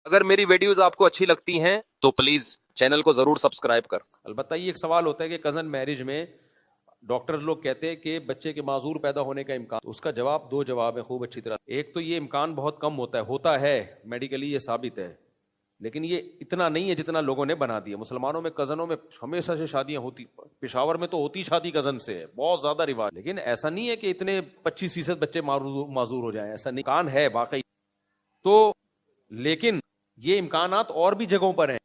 اگر میری ویڈیوز آپ کو اچھی لگتی ہیں تو پلیز چینل کو ضرور سبسکرائب کر. البتہ یہ ایک سوال ہوتا ہے کہ کزن میرج میں ڈاکٹر لوگ کہتے ہیں کہ بچے کے معذور پیدا ہونے کا امکان. اس کا جواب دو جواب ہے خوب اچھی طرح. ایک تو یہ امکان بہت کم ہوتا ہے میڈیکلی یہ ثابت ہے، لیکن یہ اتنا نہیں ہے جتنا لوگوں نے بنا دیا. مسلمانوں میں کزنوں میں ہمیشہ سے شادیاں ہوتی، پشاور میں تو ہوتی شادی کزن سے ہے، بہت زیادہ رواج. لیکن ایسا نہیں ہے کہ اتنے 25% بچے معذور ہو جائیں، ایسا نہیں. امکان ہے واقعی تو، لیکن یہ امکانات اور بھی جگہوں پر ہیں.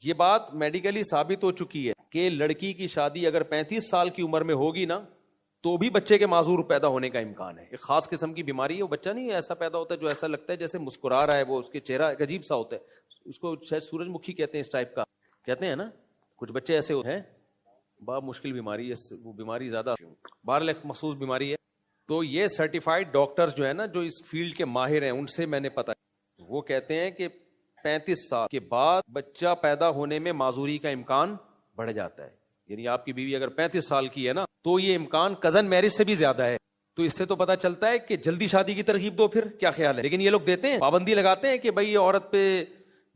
یہ بات میڈیکلی ثابت ہو چکی ہے کہ لڑکی کی شادی اگر 35 سال کی عمر میں ہوگی نا تو بھی بچے کے معذور پیدا ہونے کا امکان ہے. ایک خاص قسم کی بیماری ہے، وہ بچہ نہیں ایسا پیدا ہوتا ہے جو ایسا لگتا ہے جیسے مسکرا رہا ہے، وہ اس کے چہرہ ایک عجیب سا ہوتا ہے، اس کو شاید سورج مکھی کہتے ہیں، اس ٹائپ کا کہتے ہیں نا. کچھ بچے ایسے ہوتے ہیں، بہت مشکل بیماری ہے وہ بیماری، زیادہ بہرحال ایک مخصوص بیماری ہے. تو یہ سرٹیفائڈ ڈاکٹرز جو ہے نا، جو اس فیلڈ کے ماہر ہیں، ان سے میں نے پتا، وہ کہتے ہیں کہ 35 سال کے بعد بچہ پیدا ہونے میں معذوری کا امکان بڑھ جاتا ہے. یعنی آپ کی بیوی اگر 35 سال کی ہے نا تو یہ امکان کزن میرج سے بھی زیادہ ہے. تو اس سے تو پتا چلتا ہے کہ جلدی شادی کی ترغیب دو. پھر کیا خیال ہے؟ لیکن یہ لوگ دیتے ہیں، پابندی لگاتے ہیں کہ بھائی عورت پہ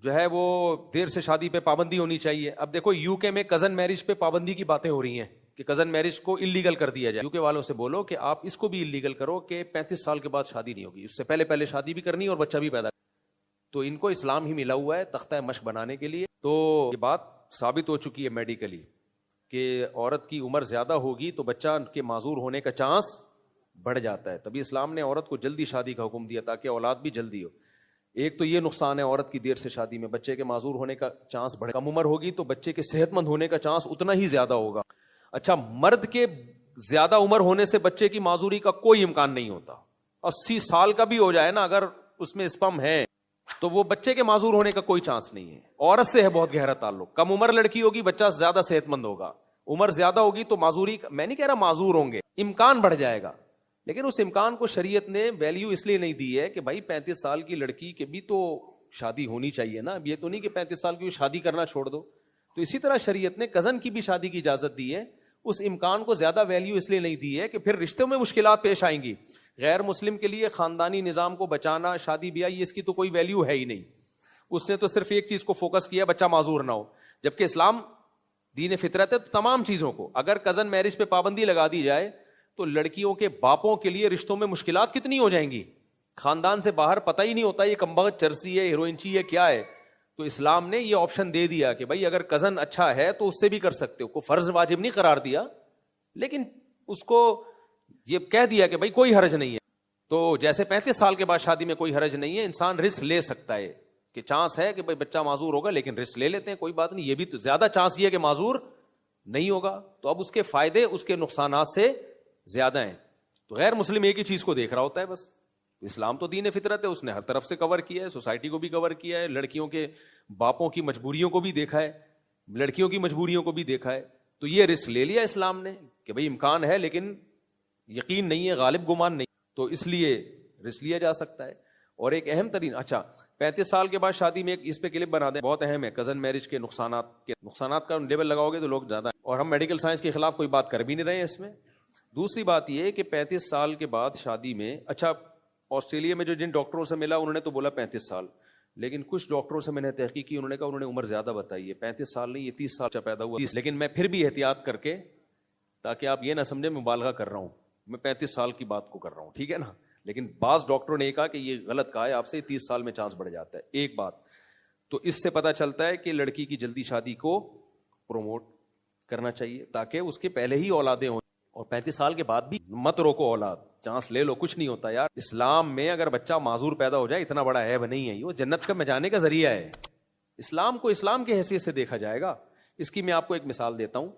جو ہے وہ دیر سے شادی پہ پابندی ہونی چاہیے. اب دیکھو یو کے میں کزن میرج پہ پابندی کی باتیں ہو رہی ہیں کہ کزن میرج کو اللیگل کر دیا جائے. یو کے والوں سے بولو کہ آپ اس کو بھی اللیگل کرو کہ 35 سال کے بعد شادی نہیں ہوگی، اس سے پہلے شادی بھی کرنی اور بچہ بھی پیدا. تو ان کو اسلام ہی ملا ہوا ہے تختہ مشق بنانے کے لیے. تو یہ بات ثابت ہو چکی ہے میڈیکلی کہ عورت کی عمر زیادہ ہوگی تو بچہ کے معذور ہونے کا چانس بڑھ جاتا ہے. تبھی اسلام نے عورت کو جلدی شادی کا حکم دیا تاکہ اولاد بھی جلدی ہو. ایک تو یہ نقصان ہے عورت کی دیر سے شادی میں، بچے کے معذور ہونے کا چانس بڑھ. کم عمر ہوگی تو بچے کے صحت مند ہونے کا چانس اتنا ہی زیادہ ہوگا. اچھا، مرد کے زیادہ عمر ہونے سے بچے کی معذوری کا کوئی امکان نہیں ہوتا. 80 سال کا بھی ہو جائے نا اگر اس میں اسپم ہے تو وہ بچے کے معذور ہونے کا کوئی چانس نہیں ہے. عورت سے ہے بہت گہرا تعلق. کم عمر لڑکی ہوگی بچہ زیادہ صحت مند ہوگا، عمر زیادہ ہوگی تو معذوری، میں نہیں کہہ رہا معذور ہوں گے، امکان بڑھ جائے گا. لیکن اس امکان کو شریعت نے ویلیو اس لیے نہیں دی ہے کہ بھائی 35 سال کی لڑکی کے بھی تو شادی ہونی چاہیے نا. اب یہ تو نہیں کہ 35 سال کی شادی کرنا چھوڑ دو. تو اسی طرح شریعت نے کزن کی بھی شادی کی اجازت دی ہے. اس امکان کو زیادہ ویلیو اس لیے نہیں دی ہے کہ پھر رشتوں میں مشکلات پیش آئیں گی. غیر مسلم کے لیے خاندانی نظام کو بچانا، شادی بیاہ، اس کی تو کوئی ویلیو ہے ہی نہیں. اس نے تو صرف ایک چیز کو فوکس کیا، بچہ معذور نہ ہو. جبکہ اسلام دین فطرت ہے تو تمام چیزوں کو. اگر کزن میرج پہ پابندی لگا دی جائے تو لڑکیوں کے باپوں کے لیے رشتوں میں مشکلات کتنی ہو جائیں گی. خاندان سے باہر پتہ ہی نہیں ہوتا یہ کمبخت چرسی ہے، ہیروئنچی ہے، کیا ہے. تو اسلام نے یہ آپشن دے دیا کہ بھائی اگر کزن اچھا ہے تو اس سے بھی کر سکتے ہو. کو فرض واجب نہیں قرار دیا، لیکن اس کو یہ کہہ دیا کہ بھائی کوئی حرج نہیں ہے. تو جیسے 35 سال کے بعد شادی میں کوئی حرج نہیں ہے، انسان رسک لے سکتا ہے کہ چانس ہے کہ بھائی بچہ معذور ہوگا، لیکن رسک لے لیتے ہیں، کوئی بات نہیں. یہ بھی تو زیادہ چانس یہ ہے کہ معذور نہیں ہوگا. تو اب اس کے فائدے اس کے نقصانات سے زیادہ ہیں. تو غیر مسلم ایک ہی چیز کو دیکھ رہا ہوتا ہے بس. اسلام تو دین فطرت ہے، اس نے ہر طرف سے کور کیا ہے، سوسائٹی کو بھی کور کیا ہے، لڑکیوں کے باپوں کی مجبوریوں کو بھی دیکھا ہے، لڑکیوں کی مجبوریوں کو بھی دیکھا ہے. تو یہ رسک لے لیا اسلام نے کہ بھئی امکان ہے لیکن یقین نہیں ہے، غالب گمان نہیں، تو اس لیے رسک لیا جا سکتا ہے. اور ایک اہم ترین، اچھا 35 سال کے بعد شادی میں ایک اس پہ کلپ بنا دیں، بہت اہم ہے، کزن میرج کے نقصانات کا لیول لگاؤ گے تو لوگ زیادہ ہیں. اور ہم میڈیکل سائنس کے خلاف کوئی بات کر بھی نہیں رہے ہیں اس میں. دوسری بات یہ کہ 35 سال کے بعد شادی میں، اچھا آسٹریلیا میں جو جن ڈاکٹروں سے ملا انہوں نے تو بولا 35 سال، لیکن کچھ ڈاکٹروں سے میں نے تحقیق کی، انہوں نے کہا انہوں نے عمر زیادہ بتائی ہے، 35 سال نہیں، یہ 30 سال پیدا ہوا. لیکن میں پھر بھی احتیاط کر کے، تاکہ آپ یہ نہ سمجھیں مبالغہ کر رہا ہوں، میں 35 سال کی بات کو کر رہا ہوں، ٹھیک ہے نا. لیکن بعض ڈاکٹروں نے کہا کہ یہ غلط کہا ہے آپ سے، 30 سال میں چانس بڑھ جاتا ہے. ایک بات تو اس سے پتا چلتا ہے کہ لڑکی کی جلدی شادی کو پروموٹ کرنا چاہیے تاکہ اس کے پہلے ہی اولادیں ہوں. اور 35 سال کے بعد بھی مت روکو اولاد، چانس لے لو، کچھ نہیں ہوتا یار. اسلام میں اگر بچہ معذور پیدا ہو جائے اتنا بڑا عیب نہیں ہے، وہ جنت میں جانے کا ذریعہ ہے. اسلام کو اسلام کی حیثیت سے دیکھا جائے گا. اس کی میں آپ کو ایک مثال دیتا ہوں.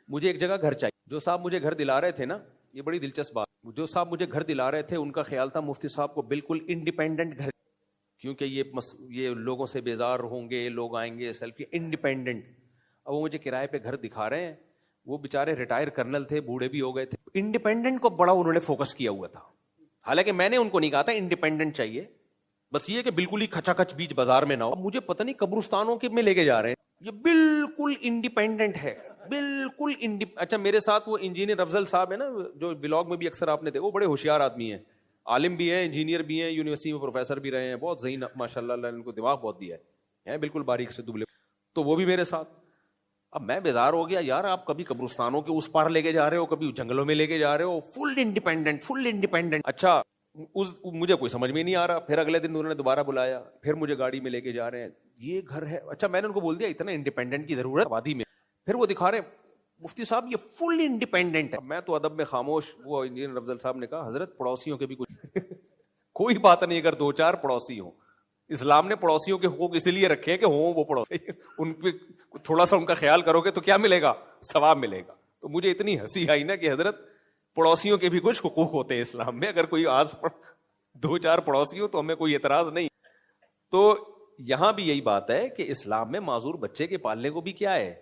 مجھے ایک جگہ گھر چاہیے، جو صاحب مجھے گھر دلا رہے تھے نا، یہ بڑی دلچسپ بات، جو صاحب مجھے گھر دلا رہے تھے ان کا خیال تھا مفتی صاحب کو بالکل انڈیپینڈنٹ گھر، کیونکہ یہ لوگوں سے بیزار ہوں گے، لوگ آئیں گے سیلفی، انڈیپینڈنٹ. اب وہ مجھے کرائے پہ گھر دکھا رہے ہیں، وہ بیچارے ریٹائر کرنل تھے، بوڑھے بھی ہو گئے تھے. انڈیپینڈنٹ کو بڑا انہوں نے فوکس کیا ہوا تھا. حالانکہ میں نے ان کو نہیں کہا تھا انڈیپینڈنٹ چاہیے، بس یہ کہ بالکل ہی کھچا کھچ بیچ بازار میں نہ ہو. مجھے پتہ نہیں قبرستانوں کے میں لے کے جا رہے ہیں، یہ بالکل انڈیپینڈنٹ ہے، بالکل اچھا میرے ساتھ وہ انجینئر افضل صاحب ہے نا، جو بلاگ میں بھی اکثر آپ نے دیکھا، وہ بڑے ہوشیار آدمی ہیں. عالم بھی ہیں, انجینئر بھی ہیں, یونیورسٹی میں پروفیسر بھی رہے ہیں, بہت ذہین ماشاء اللہ, اللہ نے ان کو دماغ بہت دیا ہے بالکل باریک سے دبلے. تو وہ بھی میرے ساتھ. اب میں بیزار ہو گیا, یار آپ کبھی قبرستانوں کے اس پار لے کے جا رہے ہو, کبھی جنگلوں میں لے کے جا رہے ہو, فل انڈیپینڈنٹ. اچھا مجھے کوئی سمجھ میں نہیں آ رہا. پھر اگلے دن انہوں نے دوبارہ بلایا, پھر مجھے گاڑی میں لے کے جا رہے ہیں, یہ گھر ہے. اچھا میں نے ان کو بول دیا اتنا انڈیپینڈنٹ کی ضرورت آبادی میں. پھر وہ دکھا رہے مفتی صاحب یہ فل انڈیپینڈنٹ ہے. میں تو ادب میں خاموش. وہ انجینئر افضل صاحب نے کہا حضرت پڑوسیوں کے بھی کچھ کوئی بات نہیں اگر 2-4 پڑوسی ہوں. اسلام نے پڑوسیوں کے حقوق اسی لیے رکھے ہیں کہ ہوں وہ پڑوسی, ان پہ تھوڑا سا ان کا خیال کرو گے تو کیا ملے گا, ثواب ملے گا. تو مجھے اتنی ہنسی آئی نا کہ حضرت پڑوسیوں کے بھی کچھ حقوق ہوتے ہیں اسلام میں. اگر کوئی آس 2-4 پڑوسی ہو تو ہمیں کوئی اعتراض نہیں. تو یہاں بھی یہی بات ہے کہ اسلام میں معذور بچے کے پالنے کو بھی کیا ہے,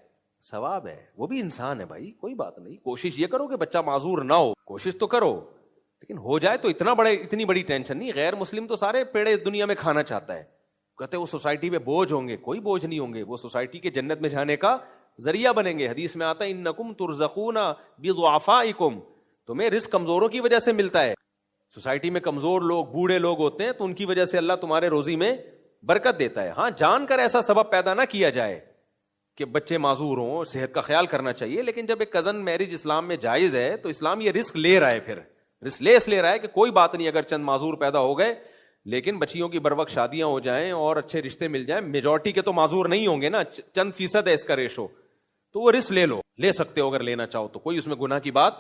ثواب ہے. وہ بھی انسان ہے بھائی, کوئی بات نہیں. کوشش یہ کرو کہ بچہ معذور نہ ہو, کوشش تو کرو, لیکن ہو جائے تو اتنی بڑی ٹینشن نہیں. غیر مسلم تو سارے پیڑے دنیا میں کھانا چاہتا ہے, کہتے وہ سوسائٹی میں بوجھ ہوں گے. کوئی بوجھ نہیں ہوں گے, وہ سوسائٹی کے جنت میں جانے کا ذریعہ بنیں گے. حدیث میں آتا ہے انکم ترزقون بضعفائکم, تمہیں رزق کمزوروں کی وجہ سے ملتا ہے. سوسائٹی میں کمزور لوگ, بوڑھے لوگ ہوتے ہیں, تو ان کی وجہ سے اللہ تمہارے روزی میں برکت دیتا ہے. ہاں جان کر ایسا سبب پیدا نہ کیا جائے کہ بچے معذور ہوں, صحت کا خیال کرنا چاہیے. لیکن جب ایک کزن میرج اسلام میں جائز ہے تو اسلام یہ رسک لے رہا ہے, پھر رسک لے رہا ہے کہ کوئی بات نہیں اگر چند معذور پیدا ہو گئے, لیکن بچیوں کی بروقت شادیاں ہو جائیں اور اچھے رشتے مل جائیں. میجورٹی کے تو معذور نہیں ہوں گے نا, چند فیصد ہے اس کا ریشو, تو وہ رسک لے سکتے ہو اگر لینا چاہو تو, کوئی اس میں گناہ کی بات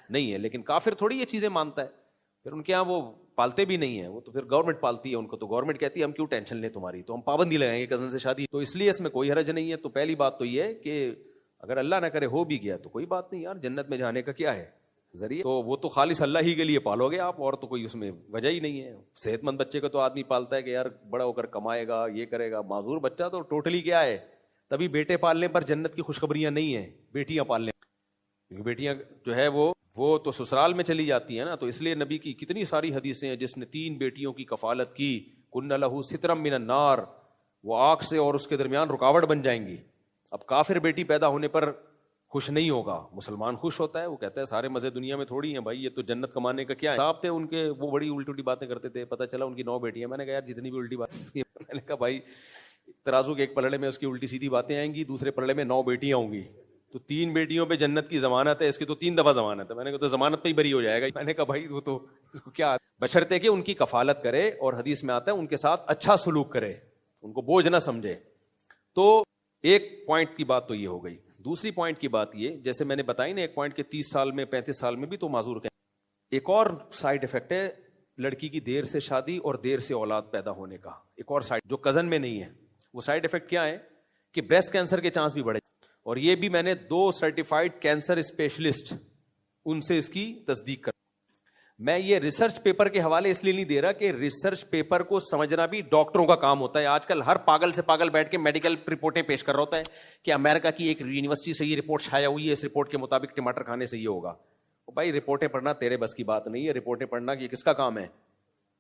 نہیں ہے. لیکن کافر تھوڑی یہ چیزیں مانتا ہے, پھر ان کے یہاں وہ پالتے بھی نہیں ہیں, وہ تو پھر گورنمنٹ پالتی ہے ان کو. تو گورنمنٹ کہتی ہے ہم کیوں ٹینشن لیں تمہاری, تو ہم پابندی لگائیں گے کزن سے شادی. تو اس لیے اس میں کوئی حرج نہیں ہے. تو پہلی بات تو یہ ہے کہ اگر اللہ نہ کرے ہو بھی گیا تو کوئی بات نہیں یار, جنت میں جانے کا کیا ہے ذریعہ, تو وہ تو خالص اللہ ہی کے لیے پالو گے آپ, اور تو کوئی اس میں وجہ ہی نہیں ہے. صحت مند بچے کو تو آدمی پالتا ہے کہ یار بڑا ہو کر کمائے گا, یہ کرے گا. معذور بچہ تو ٹوٹلی کیا ہے, تبھی بیٹے پالنے پر جنت کی خوشخبریاں نہیں ہیں, بیٹیاں پالنے, کیونکہ بیٹیاں جو ہے وہ تو سسرال میں چلی جاتی ہیں نا. تو اس لیے نبی کی کتنی ساری حدیثیں ہیں, جس نے 3 بیٹیوں کی کفالت کی, کن لہو سترم من النار, وہ آگ سے اور اس کے درمیان رکاوٹ بن جائیں گی. اب کافر بیٹی پیدا ہونے پر خوش نہیں ہوگا, مسلمان خوش ہوتا ہے. وہ کہتا ہے سارے مزے دنیا میں تھوڑی ہیں بھائی, یہ تو جنت کمانے کا کیا ہے. صاحب تھے ان کے, وہ بڑی الٹی باتیں کرتے تھے, پتہ چلا ان کی 9 بیٹیاں. میں نے کہا یار جتنی بھی الٹی باتیں, میں نے کہا بھائی ترازو کے ایک پلڑے میں اس کی الٹی سیدھی باتیں آئیں گی, دوسرے پلڑے میں 9 بیٹیاں ہوں گی, تو 3 بیٹیوں پہ جنت کی ضمانت ہے, اس کی تو 3 دفعہ ضمانت ہے. میں نے کہا تو ضمانت پہ ہی بری ہو جائے گا. میں نے کہا بھائی وہ تو اس کو کیا, بشرطے کہ ان کی کفالت کرے, اور حدیث میں آتا ہے ان کے ساتھ اچھا سلوک کرے, ان کو بوجھ نہ سمجھے. تو ایک پوائنٹ کی بات تو یہ ہو گئی. دوسری پوائنٹ کی بات یہ, جیسے میں نے بتائی نا ایک پوائنٹ کہ 30 سال میں 35 سال میں بھی تو معذور کہیں. ایک اور سائیڈ افیکٹ ہے لڑکی کی دیر سے شادی اور دیر سے اولاد پیدا ہونے کا. ایک اور سائیڈ جو کزن میں نہیں ہے, وہ سائیڈ افیکٹ کیا ہے کہ بریسٹ کینسر کے چانس بھی بڑھے. اور یہ بھی میں نے 2 سرٹیفائڈ کینسر اسپیشلسٹ ان سے اس کی تصدیق کر. میں یہ ریسرچ پیپر کے حوالے اس لیے نہیں دے رہا کہ ریسرچ پیپر کو سمجھنا بھی ڈاکٹروں کا کام ہوتا ہے. آج کل ہر پاگل سے پاگل بیٹھ کے میڈیکل رپورٹیں پیش کر رہا ہوتا ہے کہ امریکہ کی ایک یونیورسٹی سے یہ رپورٹ چھایا ہوئی ہے, اس رپورٹ کے مطابق ٹماٹر کھانے سے یہ ہوگا. بھائی رپورٹیں پڑھنا تیرے بس کی بات نہیں ہے. رپورٹیں پڑھنا یہ کس کا کام ہے؟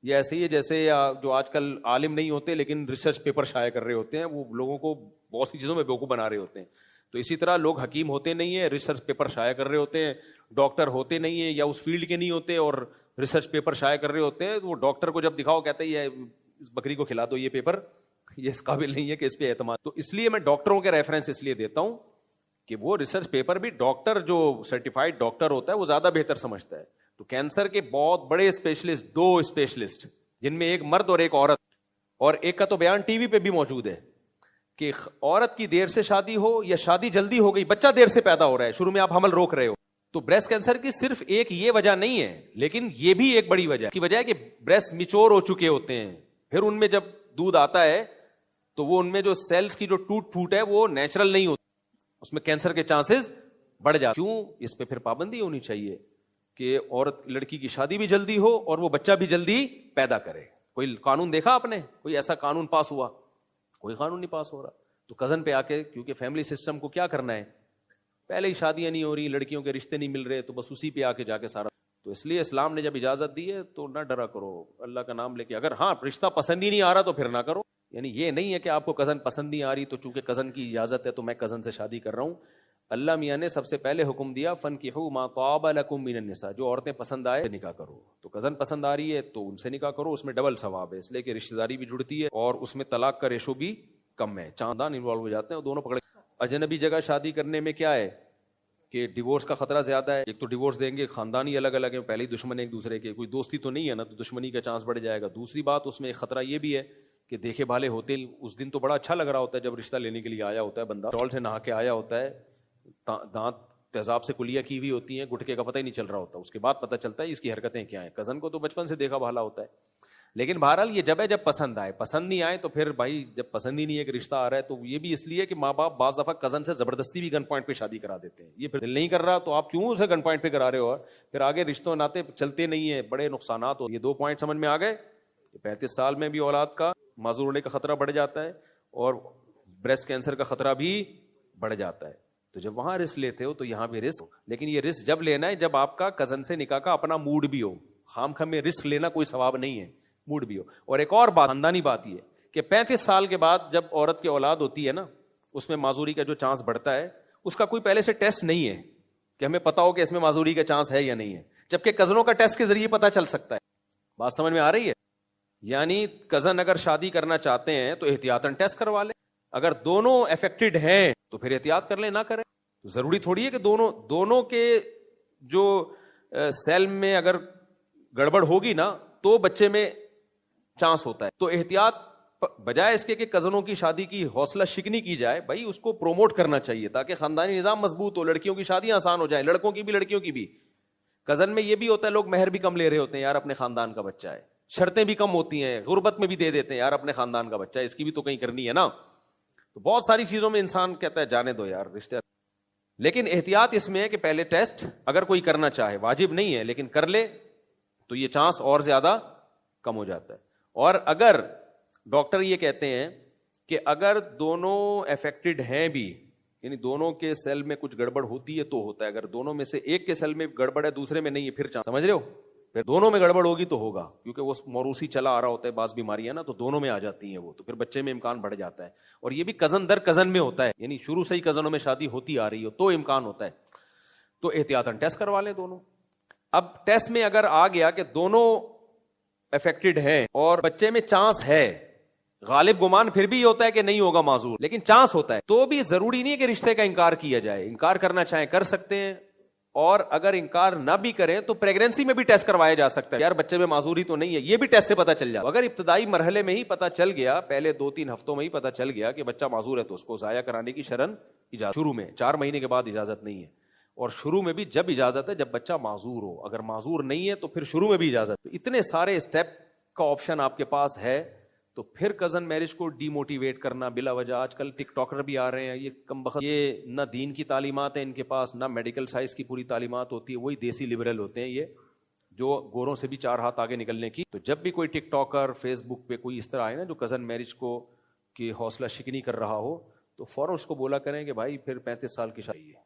یہ ایسے ہی ہے جیسے جو آج کل عالم نہیں ہوتے لیکن ریسرچ پیپر شائع کر رہے ہوتے ہیں, وہ لوگوں کو بہت سی چیزوں میں بیوقوف بنا رہے ہوتے ہیں. تو اسی طرح لوگ حکیم ہوتے نہیں ہیں, ریسرچ پیپر شائع کر رہے ہوتے ہیں. ڈاکٹر ہوتے نہیں ہیں یا اس فیلڈ کے نہیں ہوتے اور ریسرچ پیپر شائع کر رہے ہوتے ہیں. وہ ڈاکٹر کو جب دکھاؤ کہتے ہیں اس بکری کو کھلا دو یہ پیپر, یہ اس قابل نہیں ہے کہ اس پہ اعتماد. تو اس لیے میں ڈاکٹروں کے ریفرنس اس لیے دیتا ہوں کہ وہ ریسرچ پیپر بھی ڈاکٹر جو سرٹیفائڈ ڈاکٹر ہوتا ہے وہ زیادہ بہتر سمجھتا ہے. تو کینسر کے بہت بڑے اسپیشلسٹ, 2 اسپیشلسٹ جن میں ایک مرد اور ایک عورت, اور ایک کا تو بیان ٹی وی پہ بھی موجود ہے کہ عورت کی دیر سے شادی ہو یا شادی جلدی ہو گئی, بچہ دیر سے پیدا ہو رہا ہے, شروع میں آپ حمل روک رہے ہو. تو بریسٹ کینسر کی صرف ایک یہ وجہ نہیں ہے, لیکن یہ بھی ایک بڑی وجہ کی وجہ ہے کہ بریسٹ میچور ہو چکے ہوتے ہیں. پھر ان میں جب دودھ آتا ہے تو وہ ان میں جو سیلز کی جو ٹوٹ پھوٹ ہے وہ نیچرل نہیں ہوتی, اس میں کینسر کے چانسز بڑھ جاتے. کیوں؟ اس پہ پھر پابندی ہونی چاہیے کہ عورت لڑکی کی شادی بھی جلدی ہو اور وہ بچہ بھی جلدی پیدا کرے. کوئی قانون دیکھا آپ نے؟ کوئی ایسا قانون پاس ہوا؟ کوئی قانون نہیں پاس ہو رہا. تو کزن پہ آ کے, کیونکہ فیملی سسٹم کو کیا کرنا ہے, پہلے ہی شادیاں نہیں ہو رہی, لڑکیوں کے رشتے نہیں مل رہے, تو بس اسی پہ آ کے جا کے سارا. تو اس لیے اسلام نے جب اجازت دی ہے تو نہ ڈرا کرو, اللہ کا نام لے کے. اگر ہاں رشتہ پسند ہی نہیں آ رہا تو پھر نہ کرو. یعنی یہ نہیں ہے کہ آپ کو کزن پسند نہیں آ رہی تو چونکہ کزن کی اجازت ہے تو میں کزن سے شادی کر رہا ہوں. اللہ میاں نے سب سے پہلے حکم دیا فنکحوا ما طاب لکم من النساء، جو عورتیں پسند آئے نکاح کرو. تو کزن پسند آ رہی ہے تو ان سے نکاح کرو، اس میں ڈبل ثواب ہے، اس لیے کہ رشتہ داری بھی جڑتی ہے اور اس میں طلاق کا ریشو بھی کم ہے، چاندان انوالو ہو جاتے ہیں اور دونوں پکڑے. اجنبی جگہ شادی کرنے میں کیا ہے کہ ڈیورس کا خطرہ زیادہ ہے. ایک تو ڈیورس دیں گے، خاندان ہی الگ الگ ہیں، پہلے ہی دشمن ایک دوسرے کے، کوئی دوستی تو نہیں ہے نا، تو دشمنی کا چانس بڑھ جائے گا. دوسری بات اس میں ایک خطرہ یہ بھی ہے کہ دیکھے بھالے ہوتے ہیں، اس دن تو بڑا اچھا لگ رہا ہوتا ہے جب رشتہ لینے کے لیے آیا ہوتا ہے بندہ، ٹول سے نہا کے آیا ہوتا ہے، دانت تیزاب سے کلیاں کی ہوئی ہوتی ہیں، گٹکے کا پتہ ہی نہیں چل رہا ہوتا، اس کے بعد پتہ چلتا ہے اس کی حرکتیں کیا ہیں. کزن کو تو بچپن سے دیکھا بھالا ہوتا ہے، لیکن بہرحال یہ جب ہے جب پسند آئے. پسند نہیں آئے تو پھر بھائی جب پسند ہی نہیں ہے کہ رشتہ آ رہا ہے، تو یہ بھی اس لیے کہ ماں باپ بعض دفعہ کزن سے زبردستی بھی گن پوائنٹ پہ شادی کرا دیتے ہیں. یہ پھر دل نہیں کر رہا تو آپ کیوں اسے گن پوائنٹ پہ کرا رہے ہو، پھر آگے رشتوں ناطے چلتے نہیں ہیں، بڑے نقصانات ہو. یہ 2 پوائنٹ سمجھ میں آ گئے. 35 سال میں بھی اولاد کا معذور ہونے کا خطرہ بڑھ جاتا ہے اور بریسٹ کینسر کا خطرہ بھی بڑھ جاتا ہے. تو جب وہاں رسک لیتے ہو تو یہاں بھی رسک، لیکن یہ رسک جب لینا ہے جب آپ کا کزن سے نکاح کا اپنا موڈ بھی ہو. خام خام میں رسک لینا کوئی ثواب نہیں ہے، موڈ بھی ہو. اور ایک اور بات خاندانی بات یہ کہ 35 سال کے بعد جب عورت کی اولاد ہوتی ہے نا، اس میں معذوری کا جو چانس بڑھتا ہے اس کا کوئی پہلے سے ٹیسٹ نہیں ہے کہ ہمیں پتا ہو کہ اس میں معذوری کا چانس ہے یا نہیں ہے، جبکہ کزنوں کا ٹیسٹ کے ذریعے پتا چل سکتا ہے. بات سمجھ میں آ رہی ہے؟ یعنی کزن اگر شادی کرنا چاہتے ہیں تو احتیاطاً ٹیسٹ کروا لیں، اگر دونوں افیکٹڈ ہیں تو پھر احتیاط کر لیں، نہ کریں. ضروری تھوڑی ہے کہ دونوں کے جو سیل میں اگر گڑبڑ ہوگی نا تو بچے میں چانس ہوتا ہے. تو احتیاط بجائے اس کے کہ کزنوں کی شادی کی حوصلہ شکنی کی جائے، بھائی اس کو پروموٹ کرنا چاہیے تاکہ خاندانی نظام مضبوط ہو، لڑکیوں کی شادیاں آسان ہو جائیں، لڑکوں کی بھی لڑکیوں کی بھی. کزن میں یہ بھی ہوتا ہے لوگ مہر بھی کم لے رہے ہوتے ہیں، یار اپنے خاندان کا بچہ ہے، شرطیں بھی کم ہوتی ہیں، غربت میں بھی دے دیتے ہیں، یار اپنے خاندان کا بچہ ہے، اس کی بھی تو کہیں کرنی ہے نا. تو بہت ساری چیزوں میں انسان کہتا ہے جانے دو یار رشتے. لیکن احتیاط اس میں ہے کہ پہلے ٹیسٹ اگر کوئی کرنا چاہے، واجب نہیں ہے لیکن کر لے تو یہ چانس اور زیادہ کم ہو جاتا ہے. اور اگر ڈاکٹر یہ کہتے ہیں کہ اگر دونوں افیکٹڈ ہیں بھی، یعنی دونوں کے سیل میں کچھ گڑبڑ ہوتی ہے تو ہوتا ہے، اگر دونوں میں سے ایک کے سیل میں گڑبڑ ہے دوسرے میں نہیں ہے پھر چانس، سمجھ رہے ہو، پھر دونوں میں گڑبڑ ہوگی تو ہوگا، کیونکہ وہ موروثی چلا آ رہا ہوتا ہے، بعض بیماریاں نا تو دونوں میں آ جاتی ہیں وہ، تو پھر بچے میں امکان بڑھ جاتا ہے. اور یہ بھی کزن در کزن میں ہوتا ہے، یعنی شروع سے ہی کزنوں میں شادی ہوتی آ رہی ہو تو امکان ہوتا ہے. تو احتیاطاً ٹیسٹ کروا لیں دونوں. اب ٹیسٹ میں اگر آ گیا کہ دونوں افیکٹڈ ہیں اور بچے میں چانس ہے، غالب گمان پھر بھی ہوتا ہے کہ نہیں ہوگا معذور، لیکن چانس ہوتا ہے، تو بھی ضروری نہیں ہے کہ رشتے کا انکار کیا جائے. انکار کرنا چاہیں کر سکتے ہیں، اور اگر انکار نہ بھی کریں تو پریگنینسی میں بھی ٹیسٹ کروایا جا سکتا ہے، یار بچے میں معذوری تو نہیں ہے، یہ بھی ٹیسٹ سے پتا چل جائے. اگر ابتدائی مرحلے میں ہی پتا چل گیا، پہلے 2-3 ہفتوں میں ہی پتا چل گیا کہ بچہ معذور ہے، تو اس کو ضائع کرانے کی شرعاً اجازت، شروع میں 4 مہینے کے بعد اجازت نہیں ہے. اور شروع میں بھی جب اجازت ہے جب بچہ معذور ہو، اگر معذور نہیں ہے تو پھر شروع میں بھی اجازت. اتنے سارے اسٹیپ کا آپشن آپ کے پاس ہے. تو پھر کزن میرج کو ڈی موٹیویٹ کرنا بلا وجہ، آج کل ٹک ٹاکر بھی آ رہے ہیں، یہ کم بخت، یہ نہ دین کی تعلیمات ہیں ان کے پاس، نہ میڈیکل سائنس کی پوری تعلیمات ہوتی ہے، وہی دیسی لبرل ہوتے ہیں یہ جو گوروں سے بھی 4 ہاتھ آگے نکلنے کی. تو جب بھی کوئی ٹک ٹاکر فیس بک پہ کوئی اس طرح آئے نا جو کزن میرج کو کی حوصلہ شکنی کر رہا ہو، تو فوراً اس کو بولا کریں کہ بھائی پھر 35 سال کی شادی ہے.